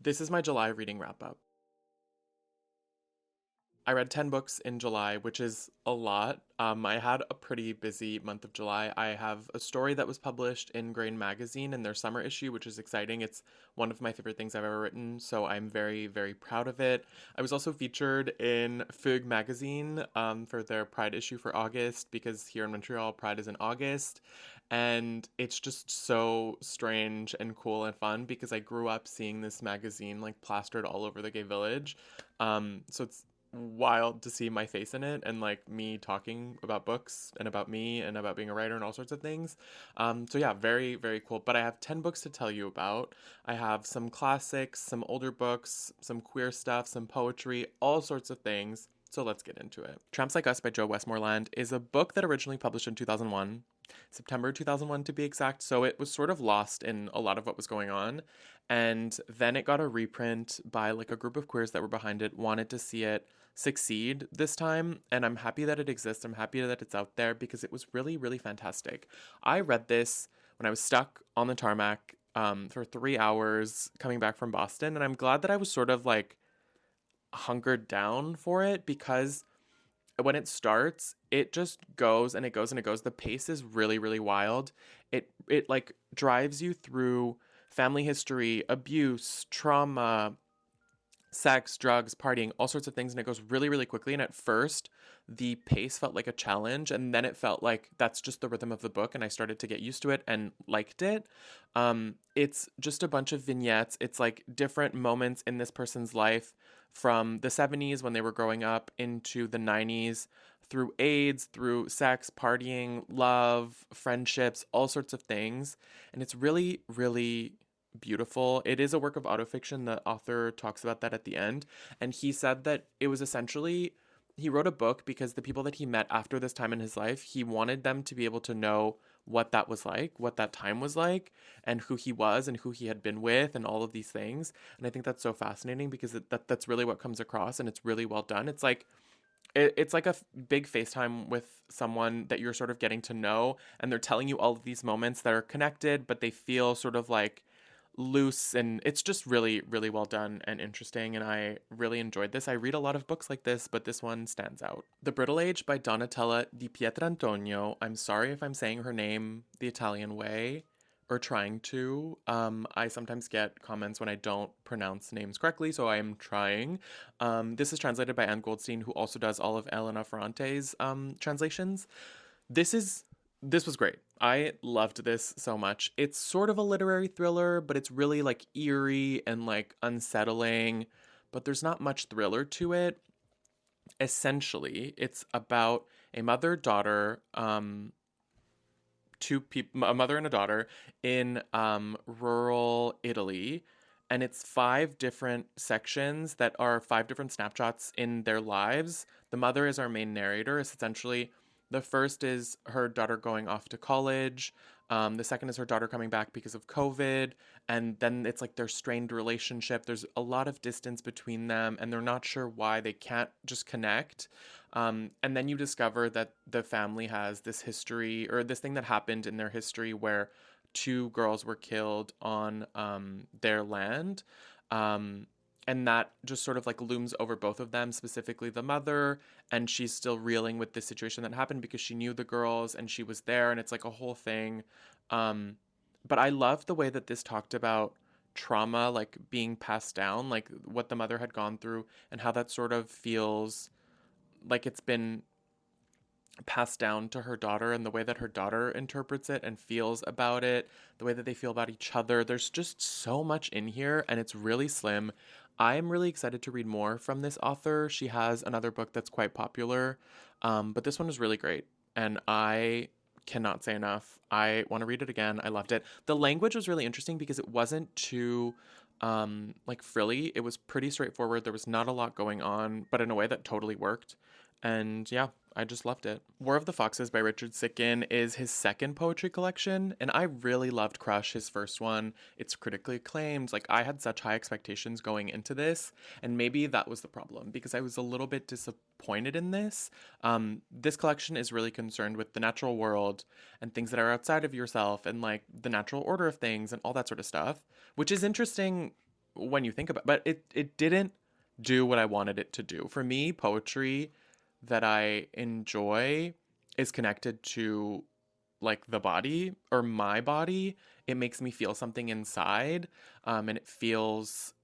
This is my July reading wrap up. I read 10 books in July, which is a lot. I had a pretty busy month of July. I have a story that was published in Grain Magazine in their summer issue, which is exciting. It's one of my favorite things I've ever written, so I'm very, very proud of it. I was also featured in Hiiiii Magazine for their Pride issue for August, because here in Montreal, Pride is in August. And it's just so strange and cool and fun because I grew up seeing this magazine like plastered all over the gay village. So it's wild to see my face in it and like me talking about books and about me and about being a writer and all sorts of things. So yeah, very, very cool. But I have 10 books to tell you about. I have some classics, some older books, some queer stuff, some poetry, all sorts of things. So let's get into it. Tramps Like Us by Joe Westmoreland is a book that originally published in 2001, September 2001 to be exact. So it was sort of lost in a lot of what was going on. And then it got a reprint by like a group of queers that were behind it, wanted to see it succeed this time. And I'm happy that it exists. I'm happy that it's out there because it was really, really fantastic. I read this when I was stuck on the tarmac for 3 hours coming back from Boston. And I'm glad that I was sort of like hunkered down for it because when it starts, it just goes and it goes and it goes. The pace is really, really wild. It like drives you through family history, abuse, trauma, sex, drugs, partying, all sorts of things, and it goes really, really quickly. And at first, the pace felt like a challenge, and then it felt like that's just the rhythm of the book, and I started to get used to it and liked it. It's just a bunch of vignettes. It's like different moments in this person's life from the 70s when they were growing up into the 90s, through AIDS, through sex, partying, love, friendships, all sorts of things. And it's really, really beautiful. It is a work of autofiction. The author talks about that at the end. And he said that it was essentially, he wrote a book because the people that he met after this time in his life, he wanted them to be able to know what that was like, what that time was like, and who he was and who he had been with, and all of these things. And I think that's so fascinating because that's really what comes across, and it's really well done. It's like, it's like a big FaceTime with someone that you're sort of getting to know, and they're telling you all of these moments that are connected, but they feel sort of like loose, and it's just really, really well done and interesting, and I really enjoyed this. I read a lot of books like this, but this one stands out. The Brittle Age by Donatella Di Pietrantonio. I'm sorry if I'm saying her name the Italian way, or trying to. I sometimes get comments when I don't pronounce names correctly, so I am trying. This is translated by Anne Goldstein, who also does all of Elena Ferrante's translations. This is this was great. I loved this so much. It's sort of a literary thriller, but it's really like eerie and like unsettling, but there's not much thriller to it. Essentially, it's about a mother-daughter, two people, a mother and a daughter in rural Italy, and it's five different sections that are five different snapshots in their lives. The mother is our main narrator. It's essentially, the first is her daughter going off to college. The second is her daughter coming back because of COVID. And then it's like their strained relationship. There's a lot of distance between them, and they're not sure why they can't just connect. And then you discover that the family has this history, or this thing that happened in their history where two girls were killed on their land. Um, and that just sort of like looms over both of them, specifically the mother, and she's still reeling with this situation that happened because she knew the girls and she was there, and it's like a whole thing. Um, but I loved the way that this talked about trauma, like being passed down, like what the mother had gone through, and how that sort of feels like it's been passed down to her daughter, and the way that her daughter interprets it and feels about it, the way that they feel about each other. There's just so much in here, and it's really slim. I'm really excited to read more from this author. She has another book that's quite popular, but this one is really great, and I cannot say enough. I want to read it again. I loved it. The language was really interesting because it wasn't too like frilly. It was pretty straightforward. There was not a lot going on, but in a way that totally worked. And yeah, I just loved it. War of the Foxes by Richard Sitkin is his second poetry collection, and I really loved Crush, his first one. It's critically acclaimed. Like, I had such high expectations going into this, and maybe that was the problem because I was a little bit disappointed in this. This collection is really concerned with the natural world and things that are outside of yourself, and like the natural order of things and all that sort of stuff, which is interesting when you think about, but it didn't do what I wanted it to do. For me, poetry that I enjoy is connected to like the body or my body. It makes me feel something inside, and it feels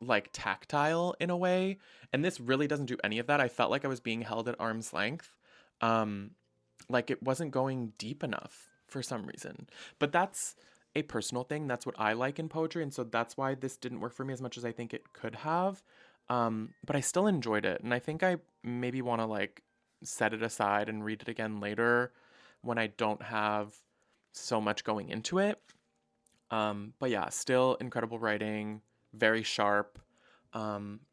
like tactile in a way. And this really doesn't do any of that. I felt like I was being held at arm's length. Um, like it wasn't going deep enough for some reason. But that's a personal thing. That's what I like in poetry. And so that's why this didn't work for me as much as I think it could have. But I still enjoyed it. And I think I maybe want to like set it aside and read it again later when I don't have so much going into it. But yeah, still incredible writing, very sharp,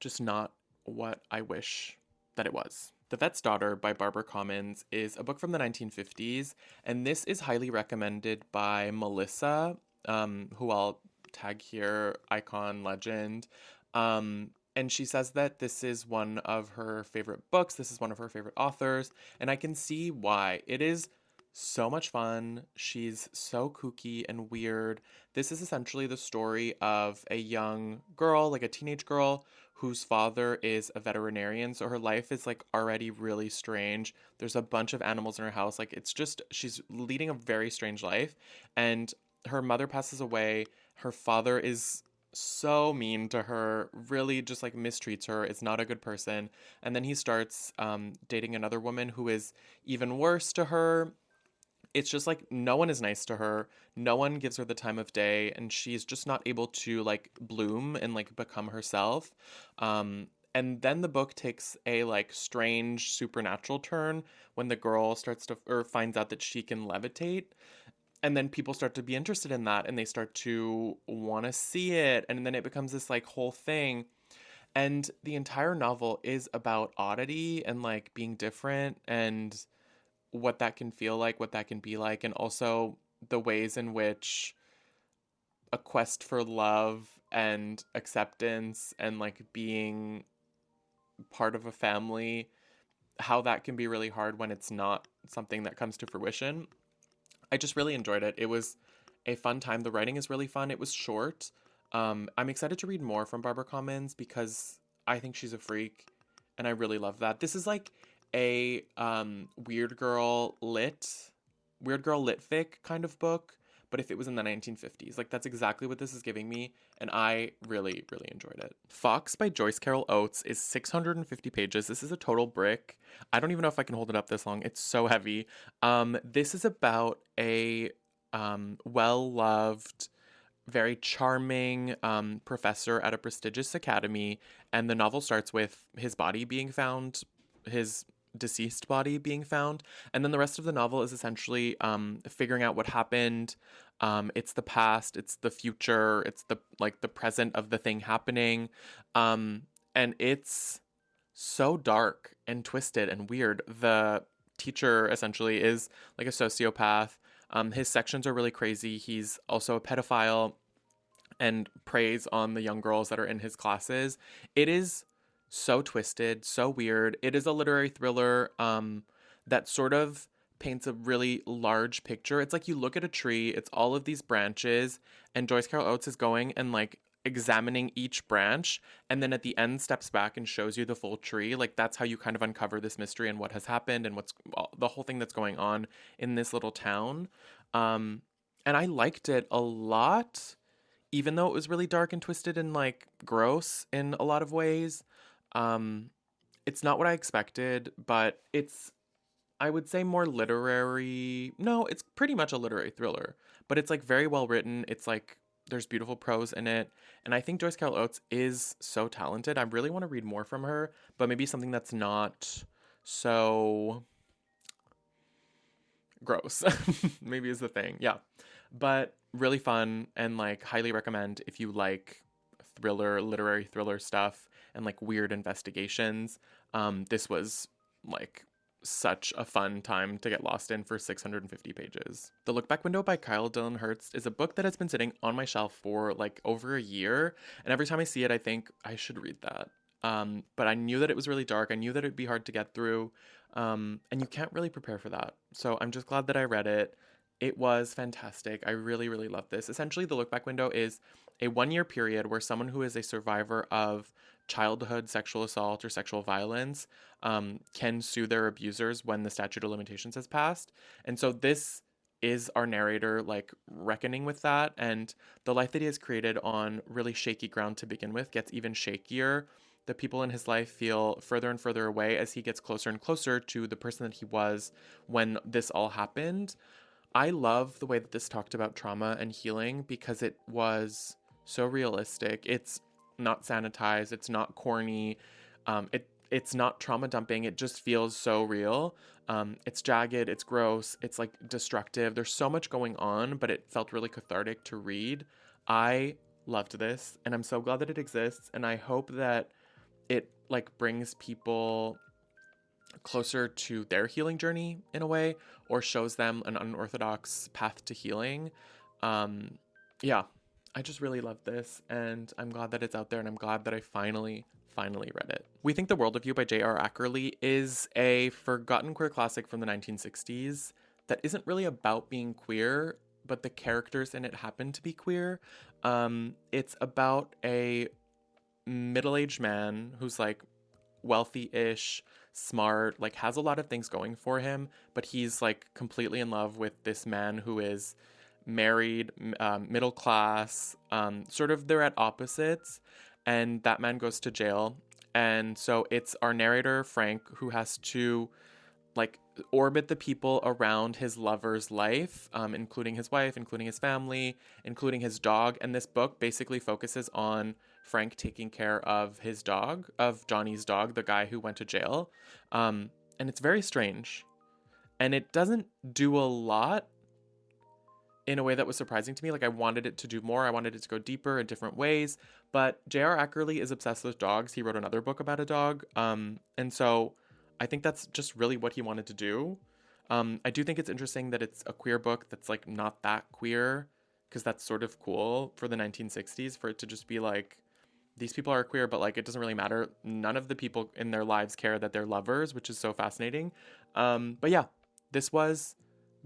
just not what I wish that it was. The Vet's Daughter by Barbara Comyns is a book from the 1950s, and this is highly recommended by Melissa, who I'll tag here, icon, legend. And she says that this is one of her favorite books, this is one of her favorite authors, and I can see why. It is so much fun. She's so kooky and weird. This is essentially the story of a young girl, like a teenage girl, whose father is a veterinarian. So her life is like already really strange. There's a bunch of animals in her house. Like it's just, she's leading a very strange life. And her mother passes away. Her father is so mean to her, really just like mistreats her, is not a good person. And then he starts dating another woman who is even worse to her. It's just like no one is nice to her. No one gives her the time of day, and she's just not able to like bloom and like become herself. And then the book takes a like strange supernatural turn when the girl starts to or finds out that she can levitate. And then people start to be interested in that and they start to want to see it. And then it becomes this like whole thing. And the entire novel is about oddity and like being different and what that can feel like, what that can be like, and also the ways in which a quest for love and acceptance and like being part of a family, how that can be really hard when it's not something that comes to fruition. I just really enjoyed it. It was a fun time. The writing is really fun. It was short. I'm excited to read more from Barbara Comyns because I think she's a freak and I really love that. This is like a weird girl litfic kind of book, but if it was in the 1950s, like that's exactly what this is giving me, and I really, really enjoyed it. Fox by Joyce Carol Oates is 650 pages. This is a total brick. I don't even know if I can hold it up this long. It's so heavy. This is about a well-loved, very charming professor at a prestigious academy, and the novel starts with his body being found, his deceased body being found, and then the rest of the novel is essentially figuring out what happened. It's the past, it's the future, it's the like the present of the thing happening, and it's so dark and twisted and weird. The teacher essentially is like a sociopath. His sections are really crazy. He's also a pedophile and preys on the young girls that are in his classes. It is so twisted, so weird. It is a literary thriller that sort of paints a really large picture. It's like you look at a tree, it's all of these branches, and Joyce Carol Oates is going and like examining each branch, and then at the end steps back and shows you the full tree. Like that's how you kind of uncover this mystery and what has happened and what's the whole thing that's going on in this little town. And I liked it a lot, even though it was really dark and twisted and like gross in a lot of ways. Um, it's not what I expected, but it's, I would say, more literary. No, it's pretty much a literary thriller, but it's like very well written. It's like there's beautiful prose in it. And I think Joyce Carol Oates is so talented. I really want to read more from her, but maybe something that's not so gross, maybe is the thing. Yeah. But really fun and like highly recommend if you like thriller, literary thriller stuff and like weird investigations. This was like such a fun time to get lost in for 650 pages. The Lookback Window by Kyle Dylan Hurst is a book that has been sitting on my shelf for like over a year, and every time I see it, I think I should read that. But I knew that it was really dark. I knew that it'd be hard to get through, and you can't really prepare for that. So I'm just glad that I read it. It was fantastic. I really, really love this. Essentially, the Lookback Window is a 1 year period where someone who is a survivor of childhood sexual assault or sexual violence can sue their abusers when the statute of limitations has passed. And so this is our narrator like reckoning with that. And the life that he has created on really shaky ground to begin with gets even shakier. The people in his life feel further and further away as he gets closer and closer to the person that he was when this all happened. I love the way that this talked about trauma and healing because it was so realistic. It's not sanitized, it's not corny, it's not trauma dumping. It just feels so real. It's jagged, it's gross, it's like destructive. There's so much going on, but it felt really cathartic to read. I loved this, and I'm so glad that it exists. And I hope that it like brings people closer to their healing journey in a way, or shows them an unorthodox path to healing. Yeah, I just really love this, and I'm glad that it's out there, and I'm glad that I finally read it. We Think the World of You by J.R. Ackerley is a forgotten queer classic from the 1960s that isn't really about being queer, but the characters in it happen to be queer. It's about a middle-aged man who's like wealthy-ish, smart, like has a lot of things going for him, but he's like completely in love with this man who is married, middle class, sort of they're at opposites, and that man goes to jail. And so it's our narrator, Frank, who has to like orbit the people around his lover's life, including his wife, including his family, including his dog. And this book basically focuses on Frank taking care of his dog, of Johnny's dog, the guy who went to jail. And it's very strange. And it doesn't do a lot in a way that was surprising to me. Like I wanted it to do more. I wanted it to go deeper in different ways. But J.R. Ackerley is obsessed with dogs. He wrote another book about a dog. And so I think that's just really what he wanted to do. I do think it's interesting that it's a queer book that's like not that queer, because that's sort of cool for the 1960s for it to just be like, these people are queer, but like it doesn't really matter. None of the people in their lives care that they're lovers, which is so fascinating. But yeah, this was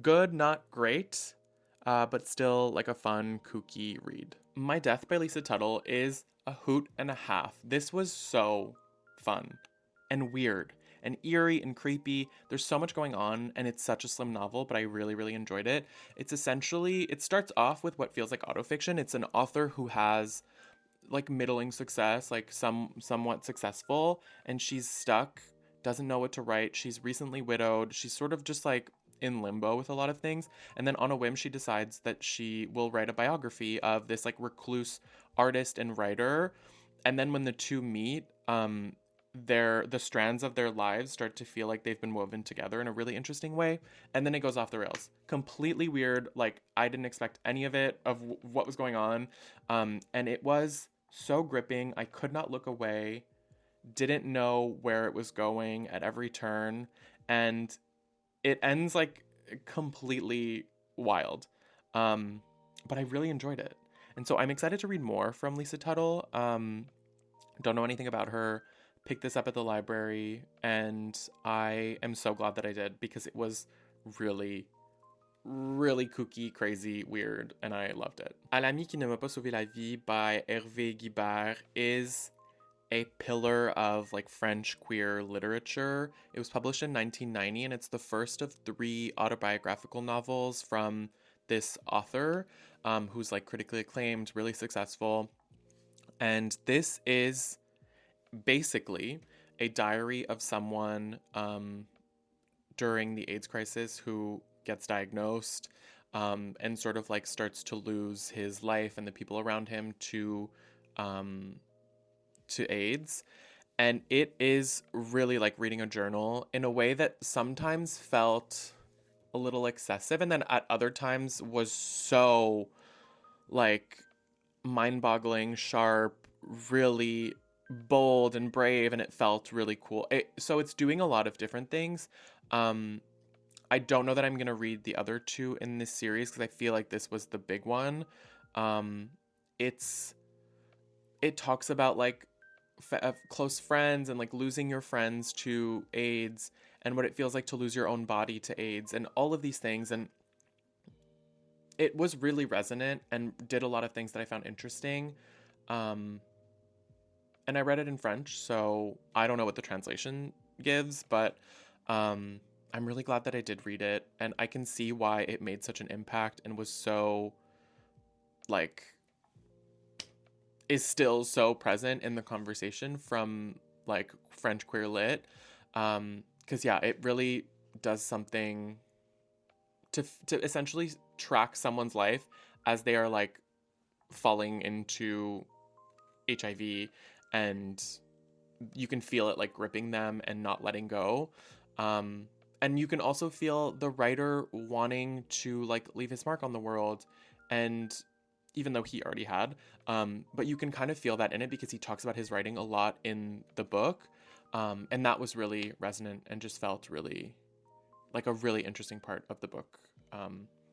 good, not great, but still like a fun, kooky read. My Death by Lisa Tuttle is a hoot and a half. This was so fun and weird and eerie and creepy. There's so much going on, and it's such a slim novel, but I really, really enjoyed it. It's essentially, it starts off with what feels like autofiction. It's an author who has like middling success, like somewhat successful, and she's stuck, doesn't know what to write. She's recently widowed. She's sort of just like in limbo with a lot of things. And then on a whim, she decides that she will write a biography of this like recluse artist and writer. And then when the two meet, the strands of their lives start to feel like they've been woven together in a really interesting way. And then it goes off the rails. Completely weird. Like I didn't expect any of it, of what was going on. And it was so gripping. I could not look away. Didn't know where it was going at every turn. And it ends like completely wild. But I really enjoyed it. And so I'm excited to read more from Lisa Tuttle. Don't know anything about her. Picked this up at the library, and I am so glad that I did, because it was really, really kooky, crazy, weird, and I loved it. À l'ami qui ne m'a pas sauvé la vie by Hervé Guibert is a pillar of like French queer literature. It was published in 1990, and it's the first of 3 autobiographical novels from this author, who's like critically acclaimed, really successful. And this is basically a diary of someone during the AIDS crisis who gets diagnosed, and sort of like starts to lose his life and the people around him to AIDS. And it is really like reading a journal in a way that sometimes felt a little excessive, and then at other times was so like mind-boggling, sharp, really bold and brave, and it felt really cool. So it's doing a lot of different things. I don't know that I'm gonna read the other 2 in this series, because I feel like this was the big one. It talks about like close friends and like losing your friends to AIDS, and what it feels like to lose your own body to AIDS, and all of these things. And it was really resonant and did a lot of things that I found interesting. Um, and I read it in French, so I don't know what the translation gives, but um, I'm really glad that I did read it, and I can see why it made such an impact and was so, like, is still so present in the conversation from like French queer lit. Because yeah, it really does something to essentially track someone's life as they are like falling into HIV, and you can feel it like gripping them and not letting go. Um, and you can also feel the writer wanting to like leave his mark on the world, and even though he already had, but you can kind of feel that in it because he talks about his writing a lot in the book. And that was really resonant and just felt really like a really interesting part of the book,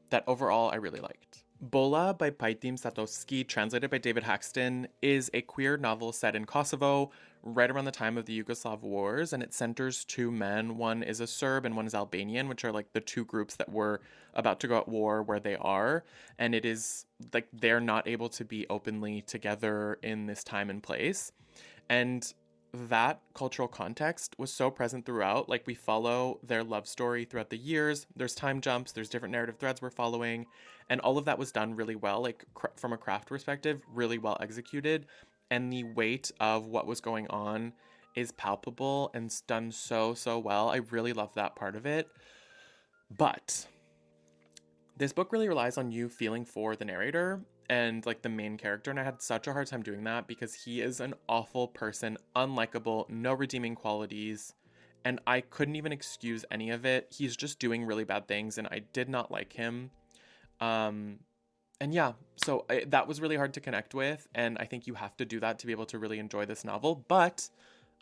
that overall I really liked. Bolla by Paitim Satowski, translated by David Haxton, is a queer novel set in Kosovo right around the time of the Yugoslav wars, and it centers two men. One is a Serb and one is Albanian, which are like the two groups that were about to go at war where they are. And it is like they're not able to be openly together in this time and place. And that cultural context was so present throughout. Like, we follow their love story throughout the years. There's time jumps, there's different narrative threads we're following, and all of that was done really well, like from a craft perspective, really well executed. And the weight of what was going on is palpable and done so well. I really love that part of it. But this book really relies on you feeling for the narrator and like the main character, and I had such a hard time doing that because he is an awful person, unlikable, no redeeming qualities, and I couldn't even excuse any of it. He's just doing really bad things and I did not like him. um and yeah, so that was really hard to connect with, and I think you have to do that to be able to really enjoy this novel, but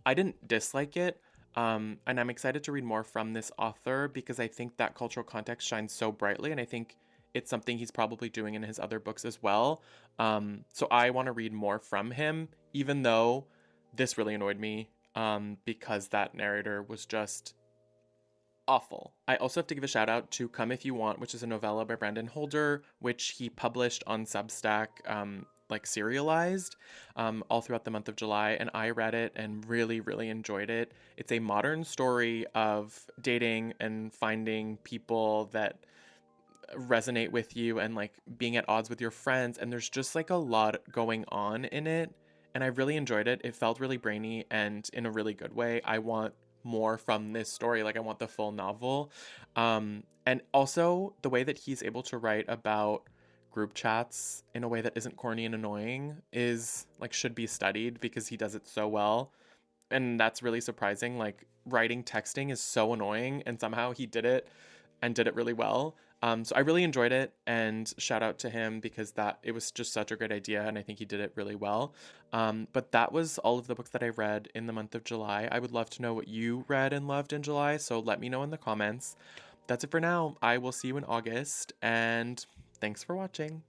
I didn't dislike it. And I'm excited to read more from this author because I think that cultural context shines so brightly, and I think it's something he's probably doing in his other books as well. So I want to read more from him, even though this really annoyed me, because that narrator was just awful. I also have to give a shout out to Come If You Want, which is a novella by Brandon Holder, which he published on Substack, like serialized, all throughout the month of July. And I read it and really enjoyed it. It's a modern story of dating and finding people that resonate with you and like being at odds with your friends. And there's just like a lot going on in it. And I really enjoyed it. It felt really brainy and in a really good way. I want more from this story. Like, I want the full novel. And also the way that he's able to write about group chats in a way that isn't corny and annoying is like should be studied because he does it so well. And that's really surprising. Like, writing texting is so annoying and somehow he did it and did it really well. So I really enjoyed it, and shout out to him because that it was just such a great idea, and I think he did it really well. But that was all of the books that I read in the month of July. I would love to know what you read and loved in July, so let me know in the comments. That's it for now. I will see you in August, and thanks for watching.